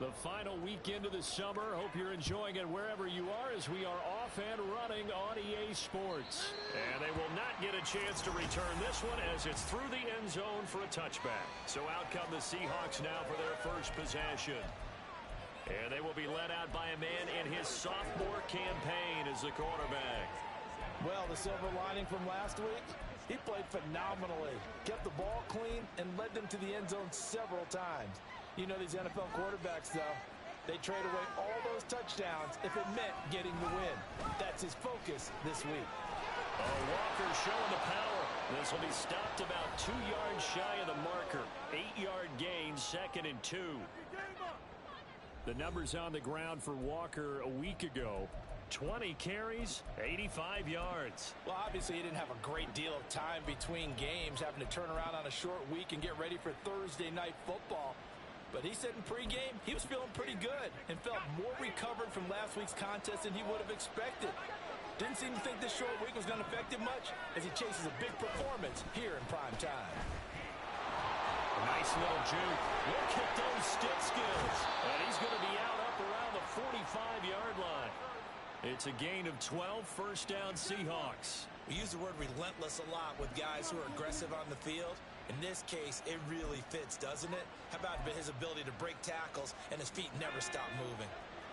The final weekend of the summer. Hope you're enjoying it wherever you are as we are off and running on EA Sports. And they will not get a chance to return this one as it's through the end zone for a touchback. So out come the Seahawks now for their first possession. And they will be led out by a man in his sophomore campaign as the quarterback. Well, the silver lining from last week, he played phenomenally. Kept the ball clean and led them to the end zone several times. You know these NFL quarterbacks, though, they trade away all those touchdowns if it meant getting the win. That's his focus this week. Walker showing the power. This will be stopped about 2 yards shy of the marker. 8-yard gain, 2nd and 2. The numbers on the ground for Walker a week ago. 20 carries, 85 yards. Well, obviously he didn't have a great deal of time between games, having to turn around on a short week and get ready for Thursday night football. But he said in pregame he was feeling pretty good and felt more recovered from last week's contest than he would have expected. Didn't seem to think this short week was going to affect him much as he chases a big performance here in prime time. Nice little juke. Look at those stick skills. And he's going to be out up around the 45-yard line. It's a gain of 12, first down Seahawks. We use the word relentless a lot with guys who are aggressive on the field. In this case, it really fits, doesn't it? How about his ability to break tackles and his feet never stop moving?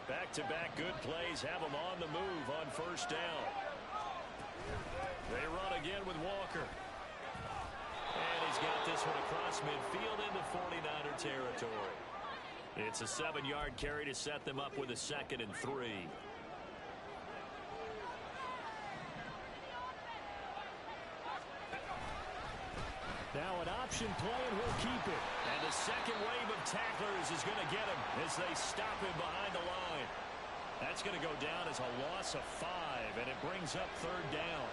Back-to-back good plays have him on the move on first down. They run again with Walker. And he's got this one across midfield into 49er territory. It's a 7-yard carry to set them up with a 2nd and 3. Now an option play, and he'll keep it. And the second wave of tacklers is going to get him as they stop him behind the line. That's going to go down as a loss of 5, and it brings up 3rd down.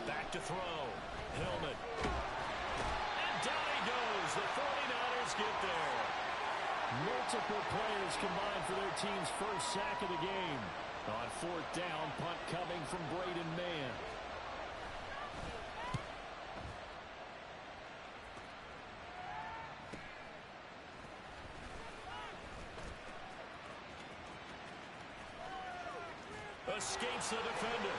Back to throw. Hillman. And down he goes. The 49ers get there. Multiple players combined for their team's first sack of the game. On 4th down, punt coming from Braden Mann. Escapes the defender.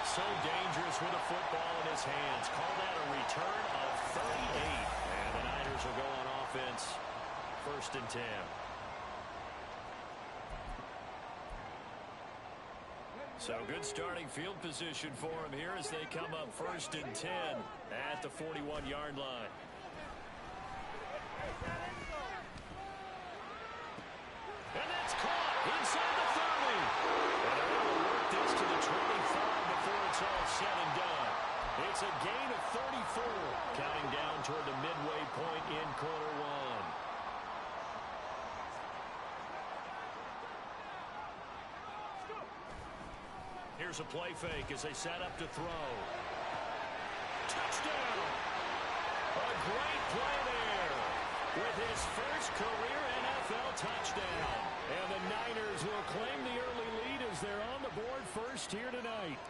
So dangerous with a football in his hands. Call that a return of 38. And the Niners will go on offense. 1st and 10. So good starting field position for him here as they come up 1st and 10 at the 41-yard line. And that's caught inside the 30. And they're able to work this to the 25 before it's all said and done. It's a gain of 34, counting down toward the midway point in quarter 1. Here's a play fake as they set up to throw. Touchdown! A great play there with his first career NFL touchdown. And the Niners will claim the early lead as they're on the board first here tonight.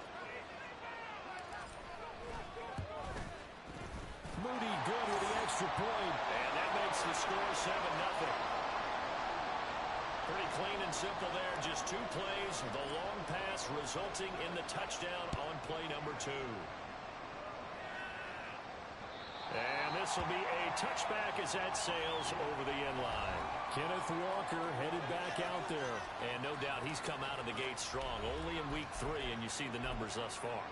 Moody good with the extra point. And that makes the score 7-0. Pretty clean and simple there. Just 2 plays. The long pass resulting in the touchdown on play number 2. And this will be a touchback as that sails over the end line. Kenneth Walker headed back out there. And no doubt he's come out of the gate strong. Only in week 3, and you see the numbers thus far.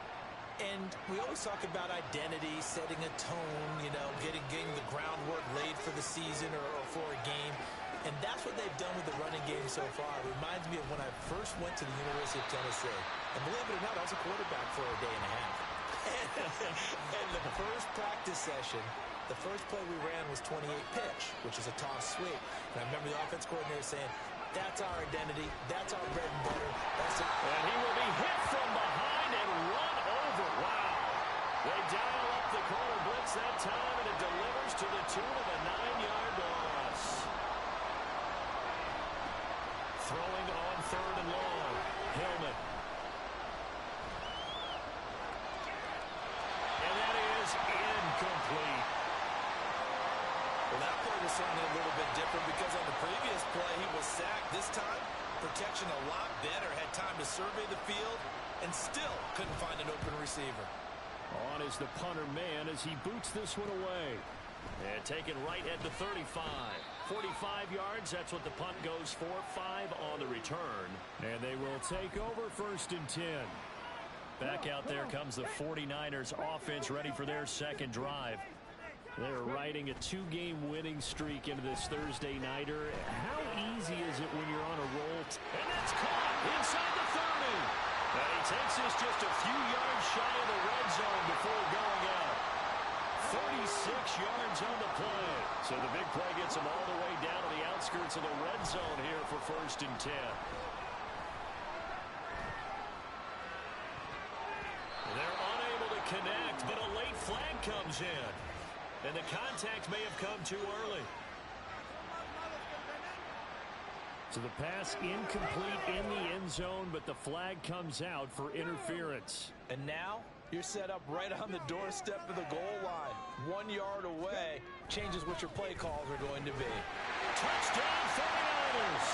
And we always talk about identity, setting a tone, you know, getting the groundwork laid for the season or for a game. And that's what they've done with the running game so far. It reminds me of when I first went to the University of Tennessee. And believe it or not, I was a quarterback for a day and a half. And the first practice session, the first play we ran was 28 pitch, which is a toss sweep. And I remember the offense coordinator saying, that's our identity, that's our bread and butter. That's it. And he will be hit from behind and run over. Wow. They dial up the corner blitz that time, and it delivers to the tune of a 9-yard loss. Throwing on 3rd and long. Hillman. And that is incomplete. certainly a little bit different because on the previous play, he was sacked. This time, protection a lot better. Had time to survey the field and still couldn't find an open receiver. On is the punter man as he boots this one away. And taken right at the 35. 45 yards, that's what the punt goes for. 5 on the return. And they will take over 1st and 10. Back out there comes the 49ers offense ready for their second drive. They're riding a 2-game winning streak into this Thursday nighter. How easy is it when you're on a roll? And that's caught inside the 30. And he takes this just a few yards shy of the red zone before going out. 36 yards on the play. So the big play gets him all the way down to the outskirts of the red zone here for 1st and 10. They're unable to connect, but a late flag comes in. And the contact may have come too early. So the pass incomplete in the end zone, but the flag comes out for interference. And now you're set up right on the doorstep of the goal line. 1 yard away changes what your play calls are going to be. Touchdown 49ers.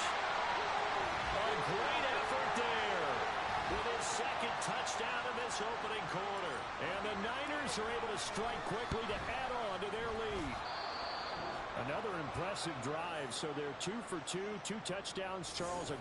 A great effort there with his second touchdown in this opening quarter. And the Niners are able to strike quickly to add on to their lead. Another impressive drive, so they're 2 for 2, 2 touchdowns. Charles,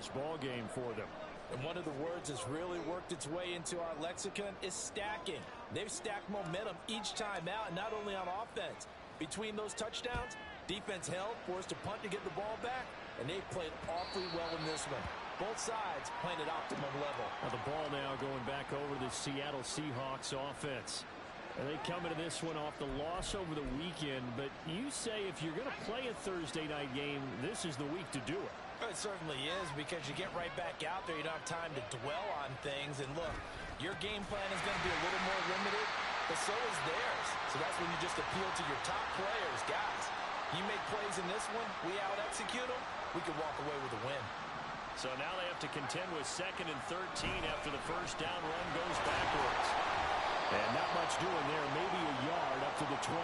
this ball game for them. And one of the words that's really worked its way into our lexicon is stacking. They've stacked momentum each time out, and not only on offense. Between those touchdowns, defense held, forced a punt to get the ball back, and they've played awfully well in this one. Both sides playing at optimum level. Now the ball now going back over to the Seattle Seahawks offense. And they come into this one off the loss over the weekend, but you say if you're going to play a Thursday night game, this is the week to do it. It certainly is, because you get right back out there. You don't have time to dwell on things. And look, your game plan is going to be a little more limited, but so is theirs. So that's when you just appeal to your top players. Guys, you make plays in this one, we out-execute them, we can walk away with a win. So now they have to contend with 2nd and 13 after the first down run goes backwards. And not much doing there, maybe a yard up to the 23.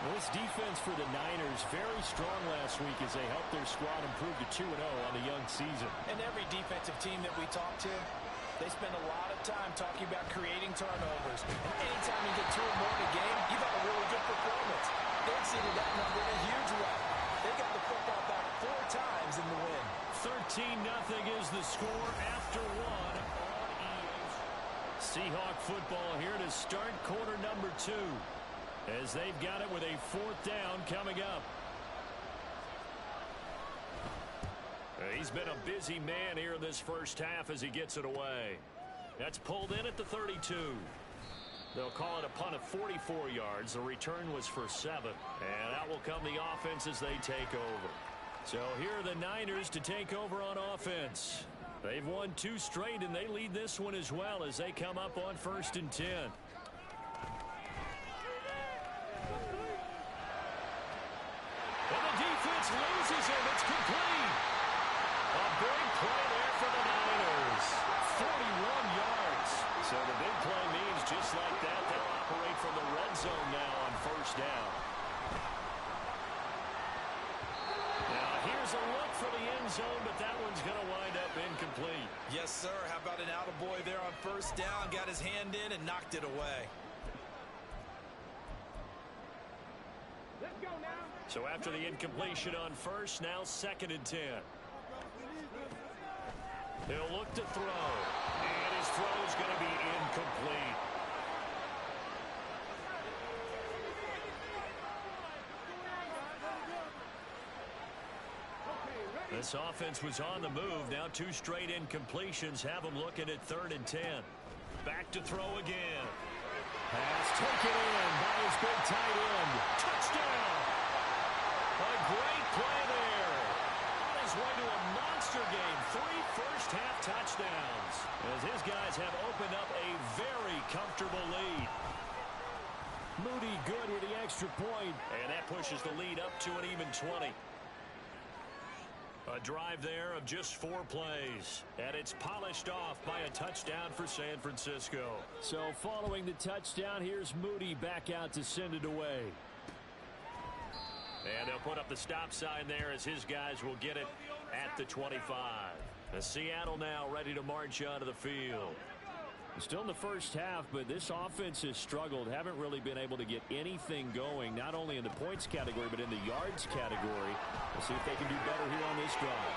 Well, this defense for the Niners, very strong last week as they helped their squad improve to 2-0 on the young season. And every defensive team that we talk to, they spend a lot of time talking about creating turnovers. And anytime you get 2 or more in a game, you've got a really good performance. They exceeded that number in a huge way. They got the football back 4 times in the win. 13-0 is the score after 1 on EA. Seahawk football here to start quarter number 2. As they've got it with a 4th down coming up. He's been a busy man here in this first half as he gets it away. That's pulled in at the 32. They'll call it a punt of 44 yards. The return was for 7. And out will come the offense as they take over. So here are the Niners to take over on offense. They've won 2 straight, and they lead this one as well as they come up on 1st and 10. And the defense loses him. It's complete. A big play there for the Niners. 41 yards. So the big play means just like that, they'll operate from the red zone now on 1st down. Now here's a look for the end zone, but that one's going to wind up incomplete. Yes, sir. How about an attaboy there on 1st down? Got his hand in and knocked it away. Let's go now. So after the incompletion on 1st, now 2nd and 10. He'll look to throw. And his throw's going to be incomplete. This offense was on the move. Now 2 straight incompletions have them looking at 3rd and 10. Back to throw again. Pass taken in by his big tight end. Touchdown! A great play there. On his way to a monster game. 3 first-half touchdowns. As his guys have opened up a very comfortable lead. Moody good with the extra point. And that pushes the lead up to an even 20. A drive there of just 4 plays. And it's polished off by a touchdown for San Francisco. So following the touchdown, here's Moody back out to send it away. And they'll put up the stop sign there as his guys will get it at the 25. The Seattle now ready to march onto the field. Still in the first half, but this offense has struggled. Haven't really been able to get anything going, not only in the points category, but in the yards category. We'll see if they can do better here on this drive.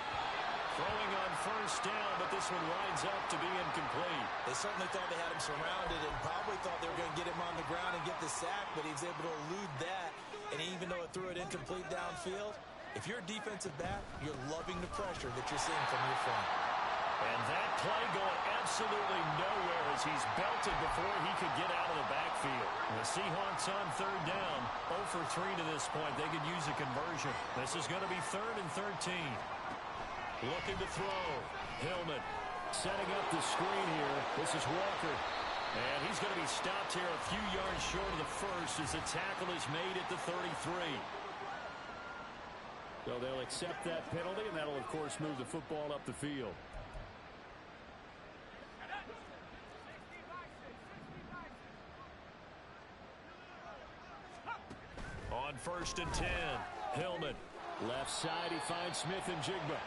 Throwing on 1st down, but this one winds up to be incomplete. They certainly thought they had him surrounded and probably thought they were going to get him on the ground and get the sack, but he was able to elude that. And even though it threw it incomplete downfield, if you're a defensive back, you're loving the pressure that you're seeing from your front. And that play going absolutely nowhere as he's belted before he could get out of the backfield. The Seahawks on 3rd down. 0 for 3 to this point. They could use a conversion. This is going to be 3rd and 13. Looking to throw. Hillman setting up the screen here. This is Walker. And he's going to be stopped here a few yards short of the first as the tackle is made at the 33. So they'll accept that penalty, and that'll, of course, move the football up the field. On 1st and 10, Hillman. Left side, he finds Smith and Jigba.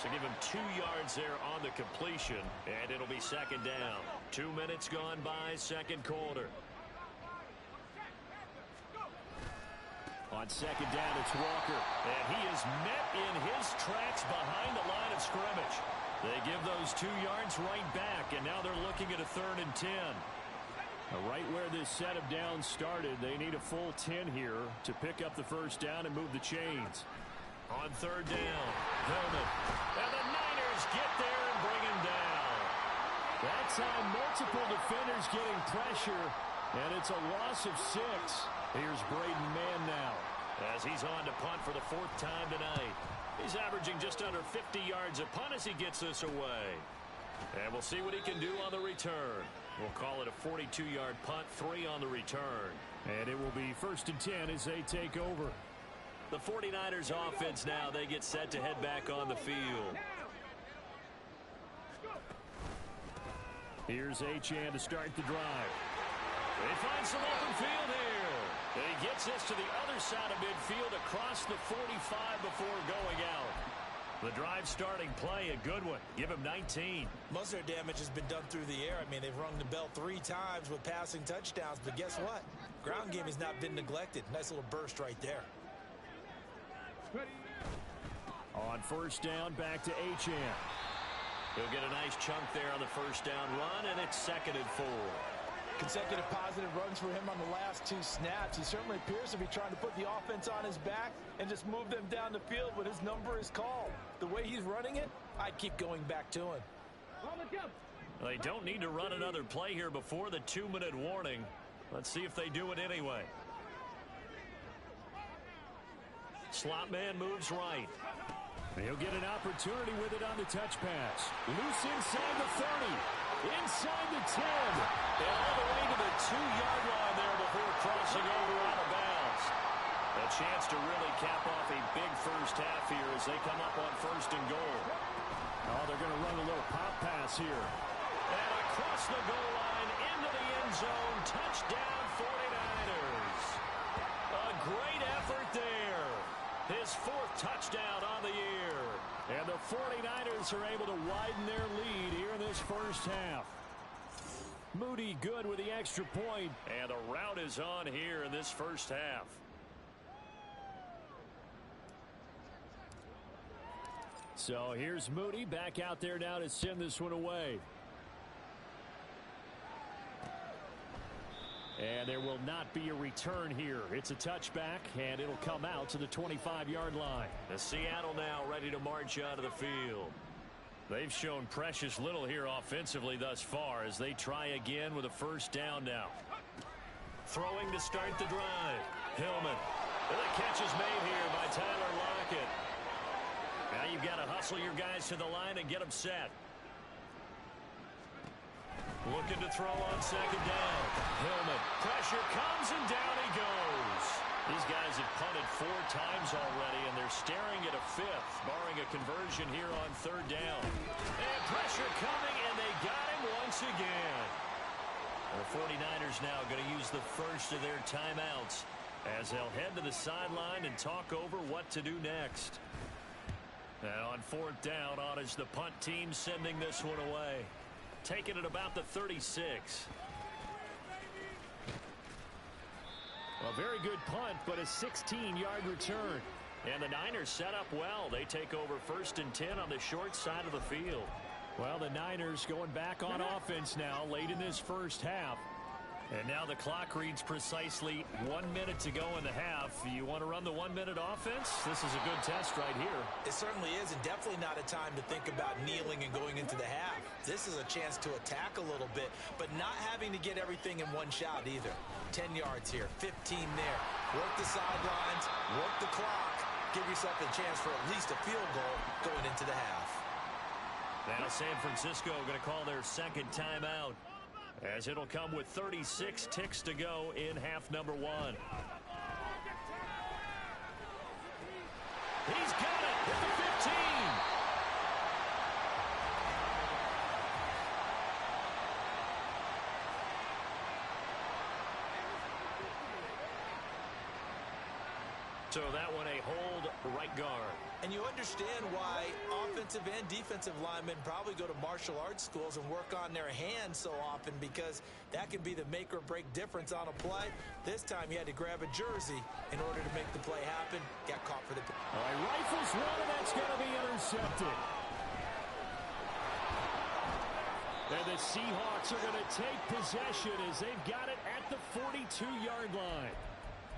So give him 2 yards there on the completion, and it'll be 2nd down. 2 minutes gone by, 2nd quarter. On 2nd down, it's Walker. And he is met in his tracks behind the line of scrimmage. They give those 2 yards right back, and now they're looking at a 3rd and 10. Right where this set of downs started, they need a full 10 here to pick up the first down and move the chains. On 3rd down, Hillman. And the Niners get there and bring him down. That time, multiple defenders getting pressure, and it's a loss of 6. Here's Braden Mann now, as he's on to punt for the 4th time tonight. He's averaging just under 50 yards a punt as he gets this away. And we'll see what he can do on the return. We'll call it a 42-yard punt, 3 on the return. And it will be 1st and 10 as they take over. The 49ers offense now, they get set to head back on the field. Here's Achane to start the drive. They find some open field here. And he gets this to the other side of midfield across the 45 before going out. The drive starting play, a good one. Give him 19. Most of their damage has been done through the air. I mean, they've rung the bell 3 times with passing touchdowns, but guess what? Ground game has not been neglected. Nice little burst right there. On 1st down, back to Achane. He'll get a nice chunk there on the 1st down run, and it's 2nd and 4. Consecutive positive runs for him on the last 2 snaps. He certainly appears to be trying to put the offense on his back and just move them down the field when his number is called. The way he's running it, I'd keep going back to him. They don't need to run another play here before the 2-minute warning. Let's see if they do it anyway. Slot man moves right. He'll get an opportunity with it on the touch pass. Loose inside the 30. Inside the 10. And all the way to the 2-yard line there before crossing over out of bounds. A chance to really cap off a big first half here as they come up on 1st and goal. Oh, they're going to run a little pop pass here. And across the goal line into the end zone. Touchdown 49ers. A great effort there. His 4th touchdown on the year. And the 49ers are able to widen their lead here in this first half. Moody good with the extra point. And the rout is on here in this first half. So here's Moody back out there now to send this one away. And there will not be a return here. It's a touchback, and it'll come out to the 25-yard line. The Seattle now ready to march out of the field. They've shown precious little here offensively thus far as they try again with a 1st down now. Throwing to start the drive. Hillman. And the catch is made here by Tyler Lockett. Now you've got to hustle your guys to the line and get them set. Looking to throw on 2nd down. Hillman. Pressure comes and down he goes. These guys have punted 4 times already, and they're staring at a 5th, barring a conversion here on 3rd down. And pressure coming, and they got him once again. The 49ers now going to use the first of their timeouts as they'll head to the sideline and talk over what to do next. And on 4th down, on is the punt team sending this one away. Taking it about the 36. A very good punt, but a 16-yard return. And the Niners set up well. They take over 1st and 10 on the short side of the field. Well, the Niners going back on offense now late in this first half. And now the clock reads precisely 1 minute to go in the half. You want to run the 1-minute offense? This is a good test right here. It certainly is, and definitely not a time to think about kneeling and going into the half. This is a chance to attack a little bit, but not having to get everything in one shot either. 10 yards here, 15 there. Work the sidelines, work the clock. Give yourself a chance for at least a field goal going into the half. Now San Francisco going to call their 2nd timeout, as it'll come with 36 ticks to go in half number 1. He's got it at the 15. So that one a hold right guard. And you understand why offensive and defensive linemen probably go to martial arts schools and work on their hands so often, because that can be the make or break difference on a play. This time he had to grab a jersey in order to make the play happen. Got caught for the... All right, rifles one, and that's going to be intercepted. And the Seahawks are going to take possession as they've got it at the 42-yard line.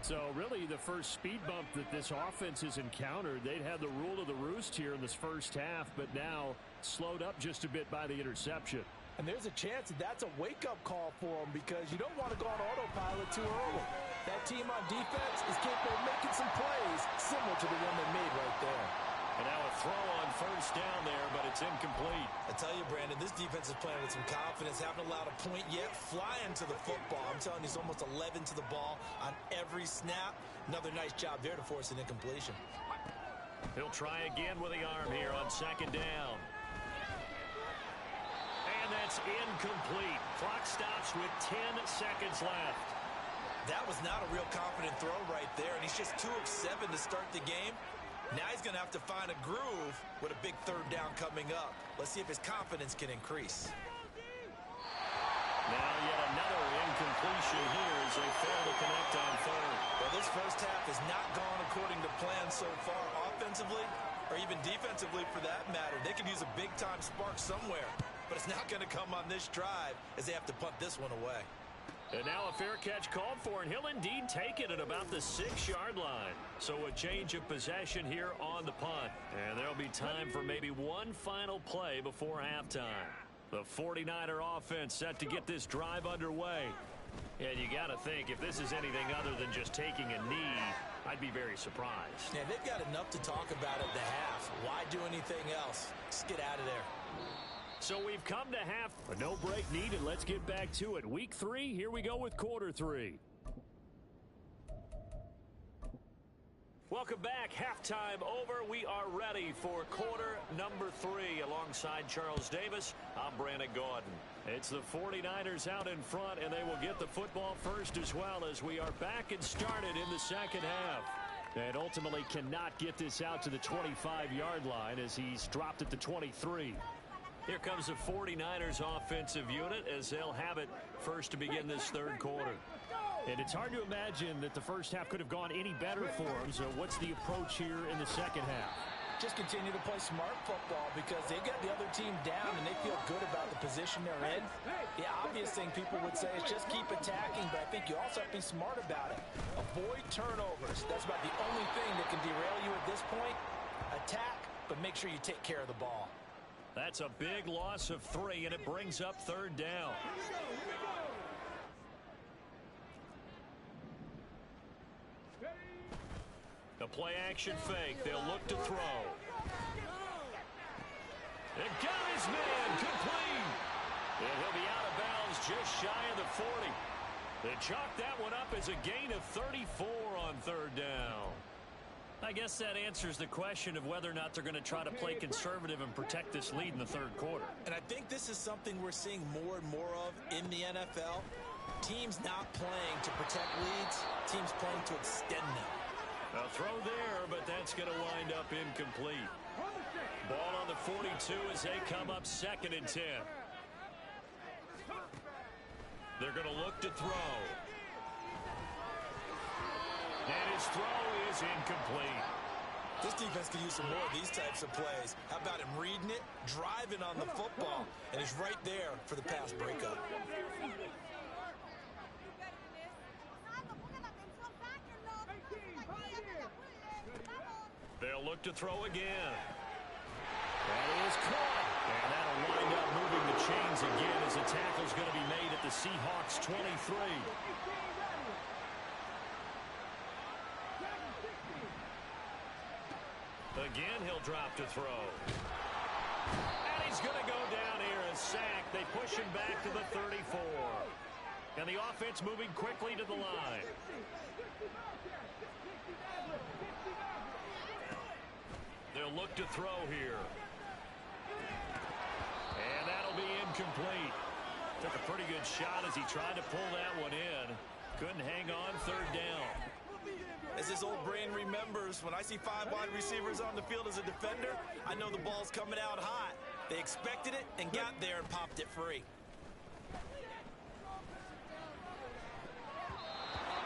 So really the first speed bump that this offense has encountered, they'd had the rule of the roost here in this first half, but now slowed up just a bit by the interception. And there's a chance that that's a wake-up call for them because you don't want to go on autopilot too early. That team on defense is capable of making some plays similar to the one they made right there. And now a throw on first down there, but it's incomplete. I tell you, Brandon, this defense is playing with some confidence. Haven't allowed a point yet. Flying to the football. I'm telling you, he's almost 11 to the ball on every snap. Another nice job there to force an incompletion. He'll try again with the arm here on second down. And that's incomplete. Clock stops with 10 seconds left. That was not a real confident throw right there, and he's just 2 of 7 to start the game. Now he's going to have to find a groove with a big third down coming up. Let's see if his confidence can increase. Now yet another incompletion here as they fail to connect on third. Well, this first half has not gone according to plan so far offensively or even defensively for that matter. They could use a big-time spark somewhere, but it's not going to come on this drive as they have to punt this one away. And now a fair catch called for, and he'll indeed take it at about the 6-yard line. So a change of possession here on the punt. And there'll be time for maybe one final play before halftime. The 49er offense set to get this drive underway. And you got to think, if this is anything other than just taking a knee, I'd be very surprised. Yeah, they've got enough to talk about at the half. Why do anything else? Just get out of there. So we've come to half. A no break needed. Let's get back to it. Week 3, here we go with quarter 3. Welcome back. Halftime over. We are ready for quarter number 3. Alongside Charles Davis, I'm Brandon Gaudin. It's the 49ers out in front, and they will get the football first as well as we are back and started in the second half. And ultimately cannot get this out to the 25-yard line as he's dropped at the 23. Here comes the 49ers offensive unit as they'll have it first to begin this third quarter. And it's hard to imagine that the first half could have gone any better for them. So what's the approach here in the second half? Just continue to play smart football because they got the other team down and they feel good about the position they're in. The obvious thing people would say is just keep attacking, but I think you also have to be smart about it. Avoid turnovers. That's about the only thing that can derail you at this point. Attack, but make sure you take care of the ball. That's a big loss of 3, and it brings up third down. The play-action fake. They'll look to throw. And got his man complete. And he'll be out of bounds just shy of the 40. They chalk that one up as a gain of 34 on third down. I guess that answers the question of whether or not they're going to try to play conservative and protect this lead in the third quarter. And I think this is something we're seeing more and more of in the NFL. Teams not playing to protect leads, teams playing to extend them. A throw there, but that's going to wind up incomplete. Ball on the 42 as they come up 2nd and 10. They're going to look to throw. And his throw is incomplete. This defense can use some more of these types of plays. How about him reading it, driving on the football, and he's right there for the pass breakup. They'll look to throw again. That is caught. And that'll wind up moving the chains again as the tackle's going to be made at the Seahawks 23. Again, he'll drop to throw. And he's going to go down here and sack. They push him back to the 34. And the offense moving quickly to the line. They'll look to throw here. And that'll be incomplete. Took a pretty good shot as he tried to pull that one in. Couldn't hang on third down. As his old brain remembers, when I see 5 wide receivers on the field as a defender, I know the ball's coming out hot. They expected it and got there and popped it free.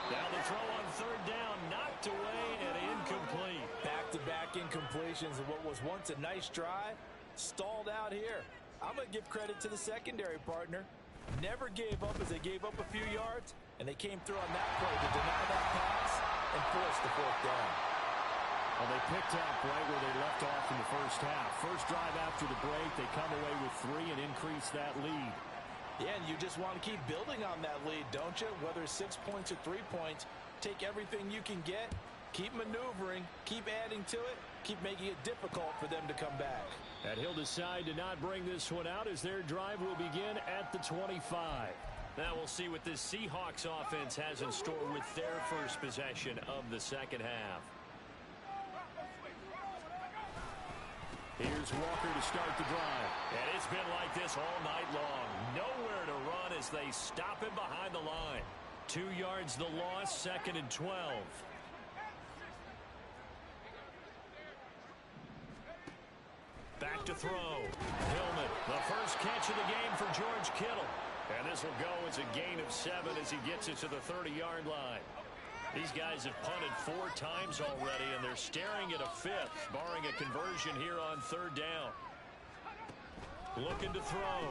Now the throw on third down, knocked away and incomplete. Back Back-to-back incompletions of what was once a nice drive, stalled out here. I'm going to give credit to the secondary partner. Never gave up as they gave up a few yards, and they came through on that play to deny that pass and force the fourth down. Well, they picked up right where they left off in the first half. First drive after the break, they come away with 3 and increase that lead. Yeah, and you just want to keep building on that lead, don't you? Whether it's 6 points or 3 points, take everything you can get, keep maneuvering, keep adding to it, keep making it difficult for them to come back. And he'll decide to not bring this one out as their drive will begin at the 25. Now we'll see what this Seahawks offense has in store with their first possession of the second half. Here's Walker to start the drive. And it's been like this all night long. Nowhere to run as they stop him behind the line. 2 yards the loss, 2nd and 12. Back to throw. Hillman, the first catch of the game for George Kittle. And this will go as a gain of 7 as he gets it to the 30-yard line. These guys have punted 4 times already, and they're staring at a 5th, barring a conversion here on 3rd down. Looking to throw.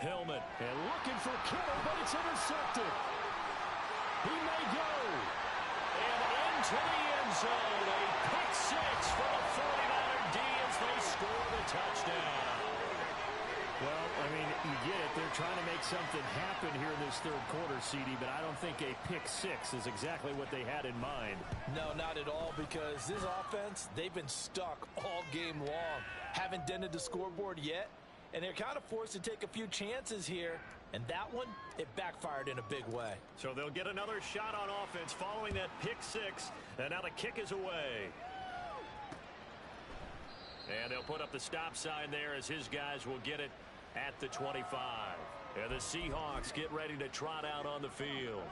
Hillman, and looking for Kittle, but it's intercepted. He may go. And into the end zone. A pick 6 for the 49er D as they score the touchdown. Well, I mean, you get it. They're trying to make something happen here in this 3rd quarter, CD, but I don't think a pick 6 is exactly what they had in mind. No, not at all, because this offense, they've been stuck all game long. Haven't dented the scoreboard yet, and they're kind of forced to take a few chances here, and that one, it backfired in a big way. So they'll get another shot on offense following that pick 6, and now the kick is away. And they'll put up the stop sign there as his guys will get it at the 25. And the Seahawks get ready to trot out on the field.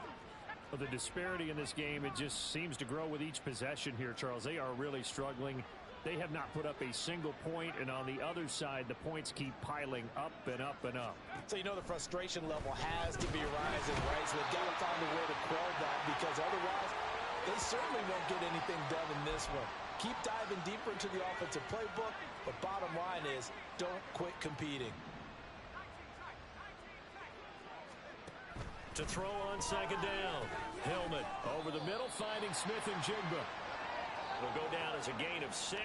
Well, the disparity in this game, it just seems to grow with each possession here, Charles. They are really struggling. They have not put up a single point, and on the other side, the points keep piling up and up and up. So you know the frustration level has to be rising, right? So they've got to find a way to quell that, because otherwise, they certainly won't get anything done in this one. Keep diving deeper into the offensive playbook, but bottom line is don't quit competing. To throw on 2nd down. Hillman over the middle, finding Smith and Jigba. Will go down as a gain of 6,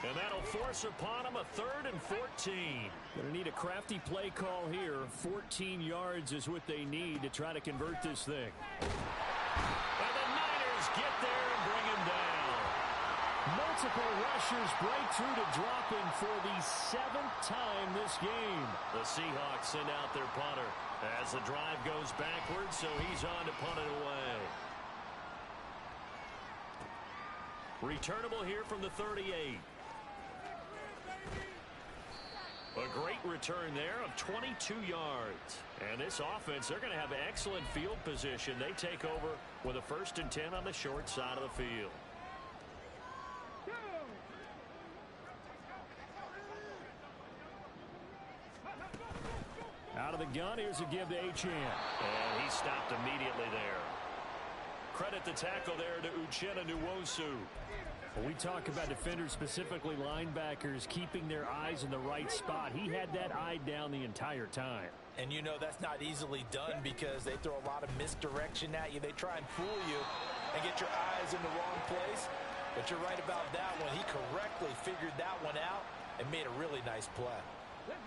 and that'll force upon him a 3rd and 14. Going to need a crafty play call here. 14 yards is what they need to try to convert this thing. And the Niners get there and bring him down. Multiple rushers break through to drop him for the 7th time this game. The Seahawks send out their punter as the drive goes backwards, so he's on to punt it away. Returnable here from the 38. A great return there of 22 yards. And this offense, they're going to have excellent field position. They take over with a 1st and 10 on the short side of the field. Out of the gun, here's a give to Achane. And he stopped immediately there. Credit the tackle there to Uchenna Nwosu. When we talk about defenders, specifically linebackers, keeping their eyes in the right spot, he had that eye down the entire time. And you know that's not easily done because they throw a lot of misdirection at you. They try and fool you and get your eyes in the wrong place. But you're right about that one. He correctly figured that one out and made a really nice play.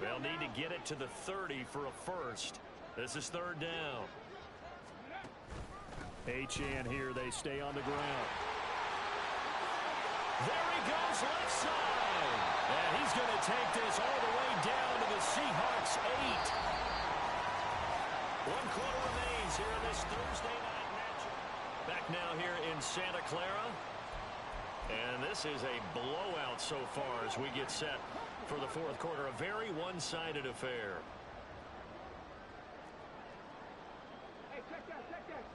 They'll need to get it to the 30 for a 1st. This is 3rd down. Achane here. They stay on the ground. There he goes, left side. And he's going to take this all the way down to the Seahawks 8. 1 quarter remains here in this Thursday night matchup. Back now here in Santa Clara. And this is a blowout so far as we get set for the 4th quarter. A very one-sided affair. Hey, check that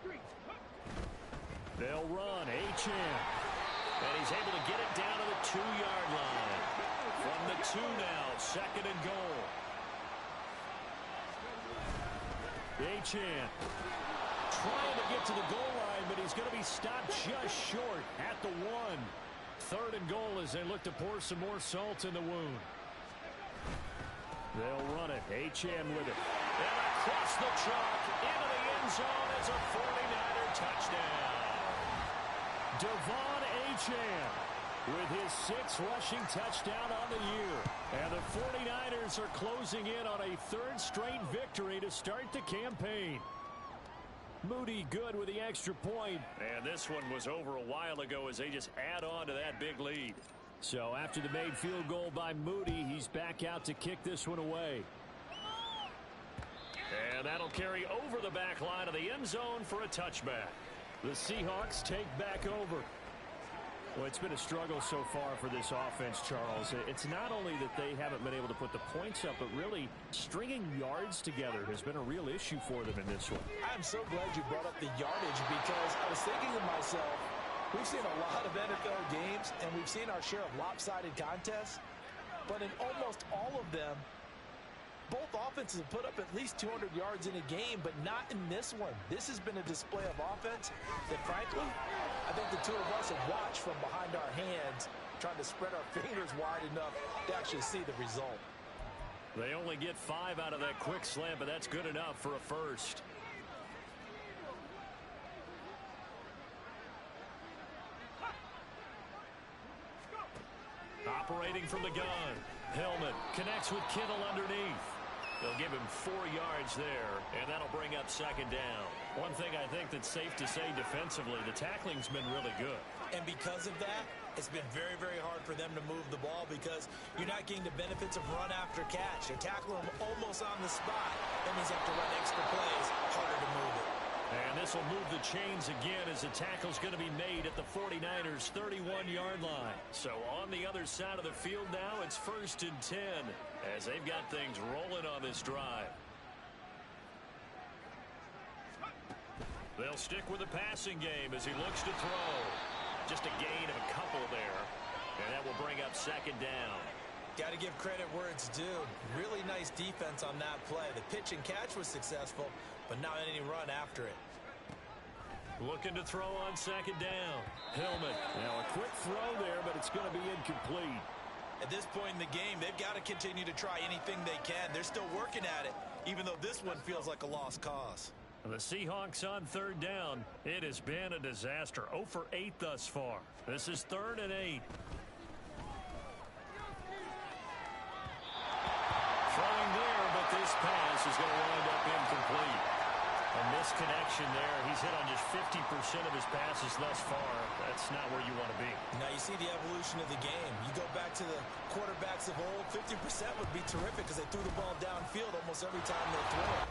street. They'll run. Achane. And he's able to get it down to the 2-yard line. From the 2 now, 2nd and goal. Achane trying to get to the goal line, but he's going to be stopped just short at the 1. Third and goal as they look to pour some more salt in the wound. They'll run it. Achane with it. And across the chalk into the end zone is a 49er touchdown. Devon Achane with his 6th rushing touchdown on the year. And the 49ers are closing in on a 3rd straight victory to start the campaign. Moody good with the extra point. And this one was over a while ago as they just add on to that big lead. So after the made field goal by Moody, he's back out to kick this one away. And that'll carry over the back line of the end zone for a touchback. The Seahawks take back over. Well, it's been a struggle so far for this offense, Charles. It's not only that they haven't been able to put the points up, but really stringing yards together has been a real issue for them in this one. I'm so glad you brought up the yardage because I was thinking to myself, we've seen a lot of NFL games, and we've seen our share of lopsided contests, but in almost all of them, both offenses have put up at least 200 yards in a game, but not in this one. This has been a display of offense that, frankly, I think the two of us have watched from behind our hands, trying to spread our fingers wide enough to actually see the result. They only get 5 out of that quick slant, but that's good enough for a first. Operating from the gun. Hillman connects with Kittle underneath. They'll give him 4 yards there, and that'll bring up 2nd down. One thing I think that's safe to say defensively, the tackling's been really good. And because of that, it's been very, very hard for them to move the ball because you're not getting the benefits of run after catch. You're tackling them almost on the spot. That means you have to run extra plays, harder to move it. And this will move the chains again as the tackle's going to be made at the 49ers' 31-yard line. So on the other side of the field now, it's 1st and 10 as they've got things rolling on this drive. They'll stick with the passing game as he looks to throw. Just a gain of a couple there, and that will bring up 2nd down. Got to give credit where it's due. Really nice defense on that play. The pitch and catch was successful, but not any run after it. Looking to throw on 2nd down. Hillman. Now a quick throw there, but it's going to be incomplete. At this point in the game, they've got to continue to try anything they can. They're still working at it, even though this one feels like a lost cause. The Seahawks on 3rd down. It has been a disaster. 0 for 8 thus far. This is 3rd and 8. Throwing there, but this pass is going to wind up incomplete. A misconnection there. He's hit on just 50% of his passes thus far. That's not where you want to be. Now you see the evolution of the game. You go back to the quarterbacks of old, 50% would be terrific because they threw the ball downfield almost every time they threw it.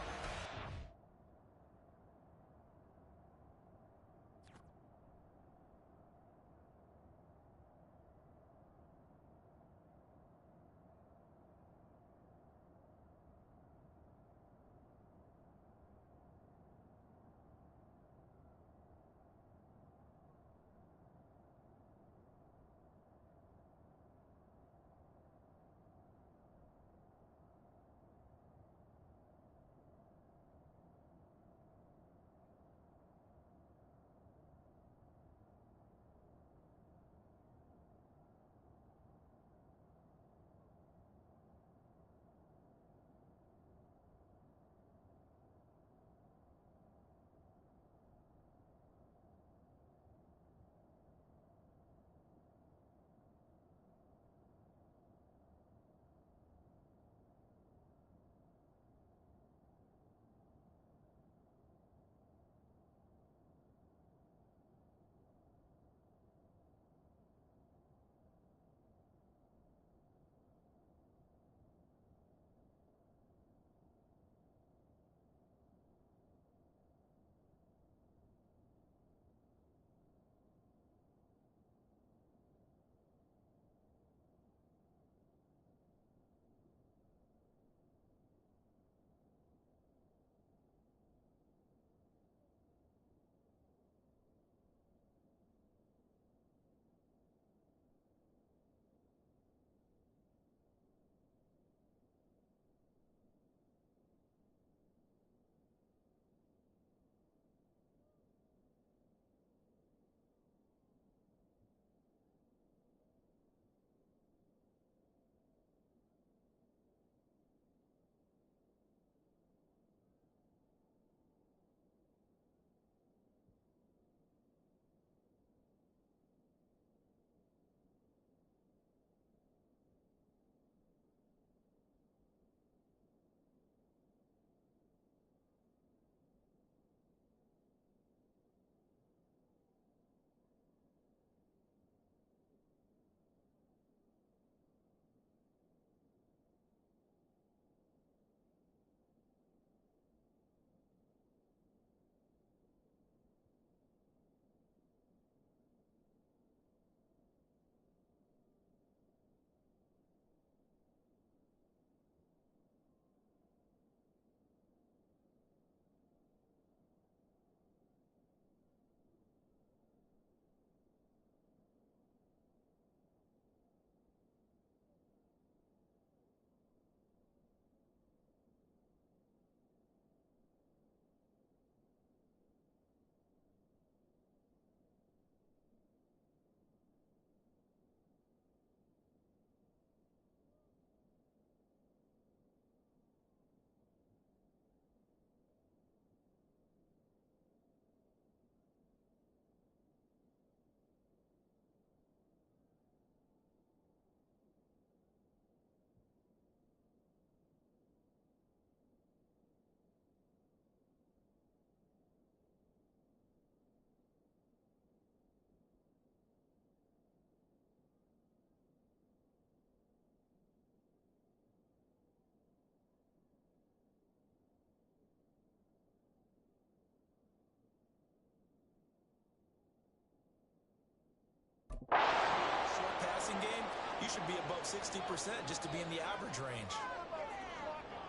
should be above 60% just to be in the average range.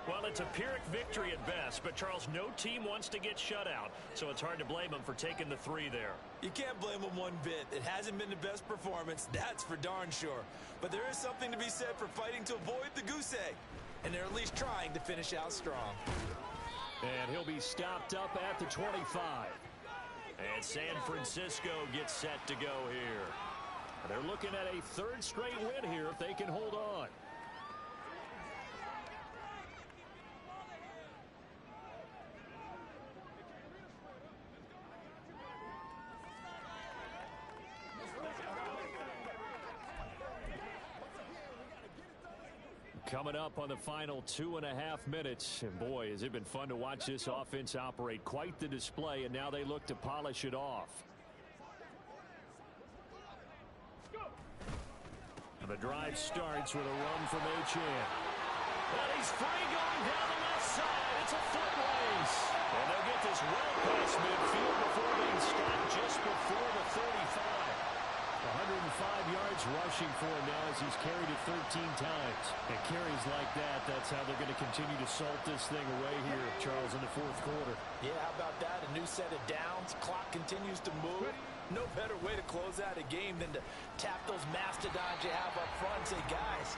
Well, it's a Pyrrhic victory at best, but Charles, no team wants to get shut out, so it's hard to blame them for taking the 3 there. You can't blame them one bit. It hasn't been the best performance, that's for darn sure. But there is something to be said for fighting to avoid the goose egg, and they're at least trying to finish out strong. And he'll be stopped up at the 25. And San Francisco gets set to go here. They're looking at a 3rd straight win here if they can hold on. Coming up on the final 2.5 minutes. And boy, has it been fun to watch this offense operate. Quite the display, and now they look to polish it off. And the drive starts with a run from Achane. And he's free going down the left side. It's a foot race. And they'll get this well past midfield before being stopped just before the 35. 105 yards rushing for him now as he's carried it 13 times. And carries like that, that's how they're going to continue to salt this thing away here, Charles, in the 4th quarter. Yeah, how about that? A new set of downs. Clock continues to move. No better way to close out a game than to tap those mastodons you have up front and say, guys,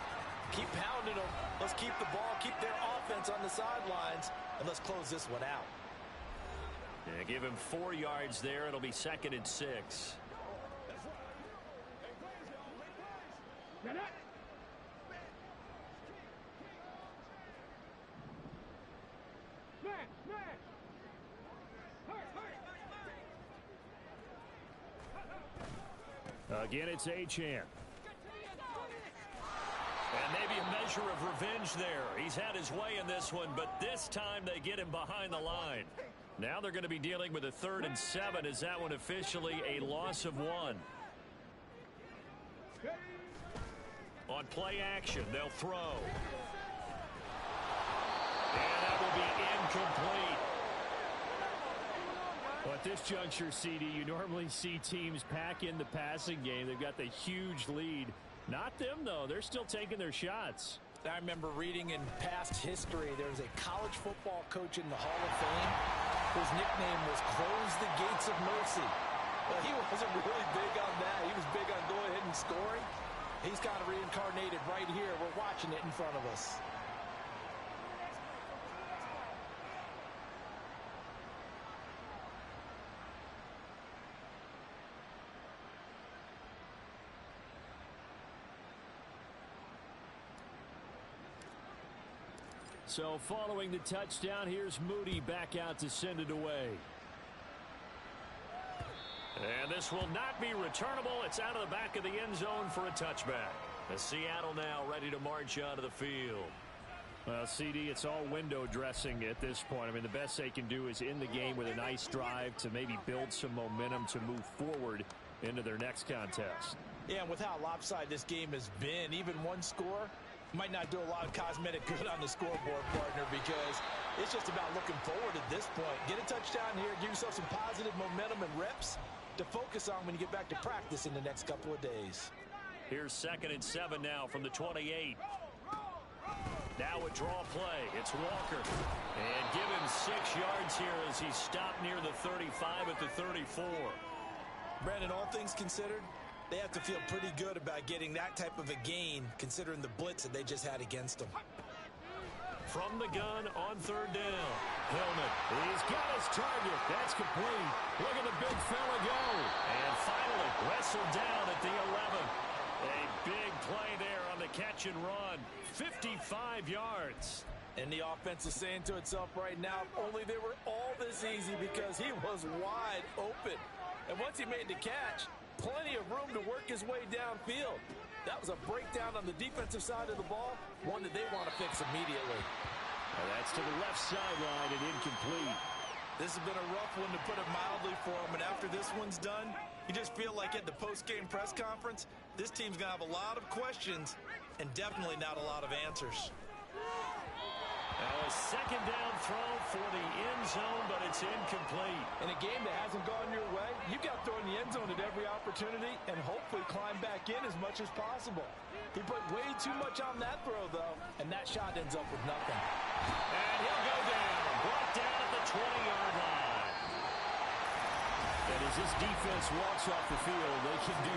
keep pounding them. Let's keep the ball, keep their offense on the sidelines, and let's close this one out. Yeah, give him 4 yards there. It'll be 2nd and 6. Again, it's Achane. And maybe a measure of revenge there. He's had his way in this one, but this time they get him behind the line. Now they're going to be dealing with a 3rd and 7. Is that one officially a loss of 1? On play action, they'll throw. And that will be incomplete. Well, at this juncture, CD, you normally see teams pack in the passing game. They've got the huge lead. Not them, though. They're still taking their shots. I remember reading in past history, there was a college football coach in the Hall of Fame whose nickname was Close the Gates of Mercy. Well, he wasn't really big on that. He was big on go ahead and scoring. He's kind of reincarnated right here. We're watching it in front of us. So following the touchdown, here's Moody back out to send it away. And this will not be returnable. It's out of the back of the end zone for a touchback. As Seattle now ready to march onto the field. Well, CD, it's all window dressing at this point. I mean, the best they can do is in the game with a nice drive to maybe build some momentum to move forward into their next contest. Yeah, and with how lopsided this game has been, even one score might not do a lot of cosmetic good on the scoreboard, partner, because it's just about looking forward at this point. Get a touchdown here, give yourself some positive momentum and reps to focus on when you get back to practice in the next couple of days. Here's 2nd and 7 now from the 28. Now a draw play. It's Walker. And give him 6 yards here as he's stopped near the 35 at the 34. Brandon, all things considered, they have to feel pretty good about getting that type of a gain considering the blitz that they just had against them. From the gun on 3rd down. Hillman, he's got his target. That's complete. Look at the big fella go. And finally wrestled down at the 11. A big play there on the catch and run. 55 yards. And the offense is saying to itself right now, if only they were all this easy, because he was wide open. And once he made the catch, plenty of room to work his way downfield. That was a breakdown on the defensive side of the ball, one that they want to fix immediately. Well, that's to the left sideline and incomplete. This has been a rough one, to put it mildly, for him. And after this one's done, you just feel like at the post-game press conference, this team's going to have a lot of questions and definitely not a lot of answers. Now a 2nd down throw for the end zone, but it's incomplete. In a game that hasn't gone your way, you've got to throw in the end zone at every opportunity and hopefully climb back in as much as possible. He put way too much on that throw, though, and that shot ends up with nothing. And he'll go down. Brought down at the 20-yard line. And as this defense walks off the field, they can do